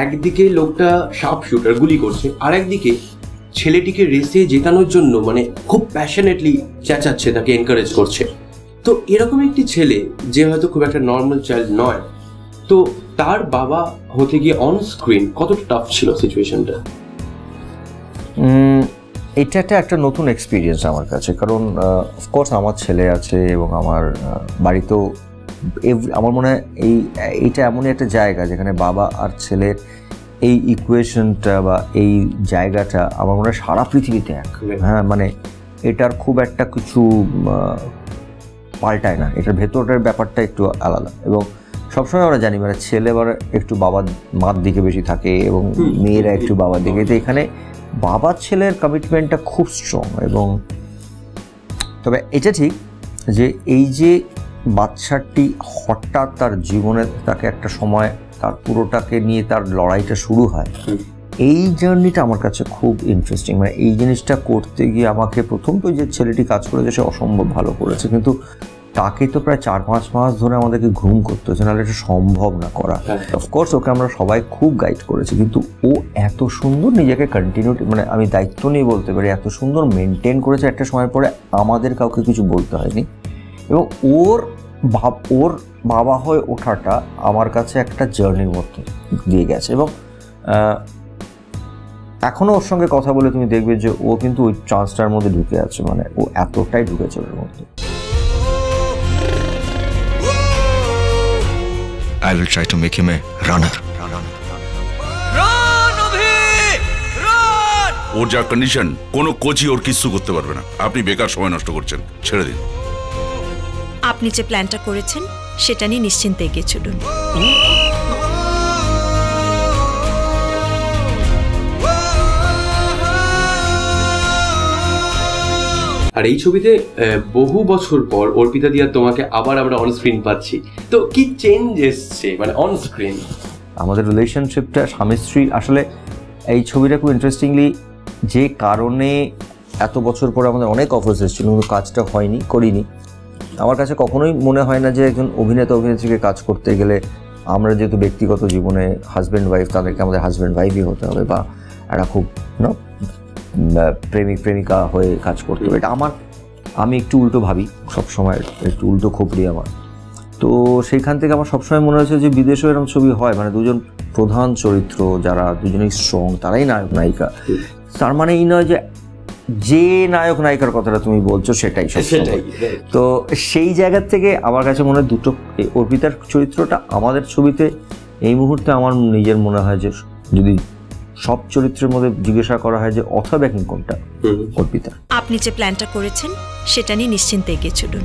একদিকে লোকটা sharp shooter গুলি করছে, আর একদিকে ছেলেটিকে রেসে জেতানোর জন্য মানে খুব প্যাশনেটলি চেঁচাচ্ছে, তাকে এনকারেজ করছে। তো এরকম একটি ছেলে যে হয়তো খুব একটা নর্মাল চাইল্ড নয়, তো তার বাবা হতে গিয়ে অন স্ক্রিন কতটা টাফ ছিল সিচুয়েশনটা? এটা একটা নতুন এক্সপিরিয়েন্স আমার কাছে, কারণ অফকোর্স আমার ছেলে আছে এবং আমার বাড়িতেও আমার মনে হয় এইটা এমনই একটা জায়গা যেখানে বাবা আর ছেলের এই ইকুয়েশনটা বা এই জায়গাটা আমার মনে হয় সারা পৃথিবীতে এক। হ্যাঁ, মানে এটার খুব একটা কিছু পাল্টায় না, এটার ভেতরের ব্যাপারটা একটু আলাদা। এবং সবসময় আমরা জানি মানে ছেলে এবার একটু মার দিকে বেশি থাকে এবং মেয়েরা একটু বাবার দিকে। তো এখানে বাবার ছেলের কমিটমেন্টটা খুব স্ট্রং। এবং তবে এটা ঠিক যে এই যে বাচ্চাটি হঠাৎ তার জীবনে তাকে একটা সময় তার পুরোটাকে নিয়ে তার লড়াইটা শুরু হয়, এই জার্নিটা আমার কাছে খুব ইন্টারেস্টিং। মানে এই জিনিসটা করতে গিয়ে আমাকে প্রথম তো যে ছেলেটি কাজ করেছে সে অসম্ভব ভালো করেছে, কিন্তু তাকে তো প্রায় 4-5 মাস ধরে আমাদেরকে ঘুম করতে হচ্ছে, নাহলে এটা সম্ভব না করা। অফকোর্স ওকে আমরা সবাই খুব গাইড করেছি, কিন্তু ও এত সুন্দর নিজেকে কন্টিনিউটি মানে আমি দায়িত্ব নিয়ে বলতে পারি এত সুন্দর মেনটেন করেছে, একটা সময় পরে আমাদের কাউকে কিছু বলতে হয়নি। এবং ওর বাবা হয়ে ওঠাটা আমার কাছে একটা জার্নির মধ্যে দিয়ে গেছে। এবং এখনও ওর সঙ্গে কথা বলে তুমি দেখবে যে ও কিন্তু ওই চান্সটার মধ্যে ঢুকে আছে, মানে ও এতটাই ঢুকেছে ওর মধ্যে। I will try to make him a runner. ওর যা কন্ডিশন কোনো কোচই ওর কিছু করতে পারবে না। আপনি বেকার সময় নষ্ট করছেন, ছেড়ে দিন। আপনি যে প্ল্যানটা করেছেন সেটা নিয়ে নিশ্চিন্তে এগিয়ে চলুন। আর এই ছবিতে বহু বছর পর অর্পিতা দিয়া তোমাকে আবার আমরা অন স্ক্রিন পাচ্ছি, তো কি চেঞ্জ এসছে মানে অন স্ক্রিন? আমাদের রিলেশনশিপটা স্বামী স্ত্রী আসলে এই ছবিটা খুব ইন্টারেস্টিংলি যে কারণে এত বছর পর আমাদের অনেক অফার্স এসেছিল কিন্তু কাজটা করিনি। আমার কাছে কখনোই মনে হয় না যে একজন অভিনেতা অভিনেত্রীকে কাজ করতে গেলে আমরা যেহেতু ব্যক্তিগত জীবনে হাজব্যান্ড ওয়াইফ, তাদেরকে আমাদের হাজব্যান্ড ওয়াইফই হতে হবে বা একটা খুব প্রেমিক প্রেমিকা হয়ে কাজ করতে হবে। এটা আমি একটু উল্টো ভাবি, সবসময় একটু উল্টো খোপড়ি আমার। তো সেইখান থেকে আমার সবসময় মনে হয়েছে যে বিদেশেও এরকম ছবি হয়, মানে দুজন প্রধান চরিত্র যারা দুজনেই স্ট্রং তারাই নায়ক নায়িকা। তার মানে এই নয় যে নায়ক নায়িকার কথাটা তুমি বলছো সেটাই। তো সেই জায়গার থেকে আমার কাছে মনে হয় দুটো অর্পিতার চরিত্রটা আমাদের ছবিতে এই মুহূর্তে আমার নিজের মনে হয় যে যদি সব চরিত্রের মধ্যে জিজ্ঞাসা করা হয় যে অথব্যাকিং কোনটা, অর্পিতা। আপনি যে প্ল্যানটা করেছেন সেটা নিয়ে নিশ্চিন্তে এগিয়ে চলুন।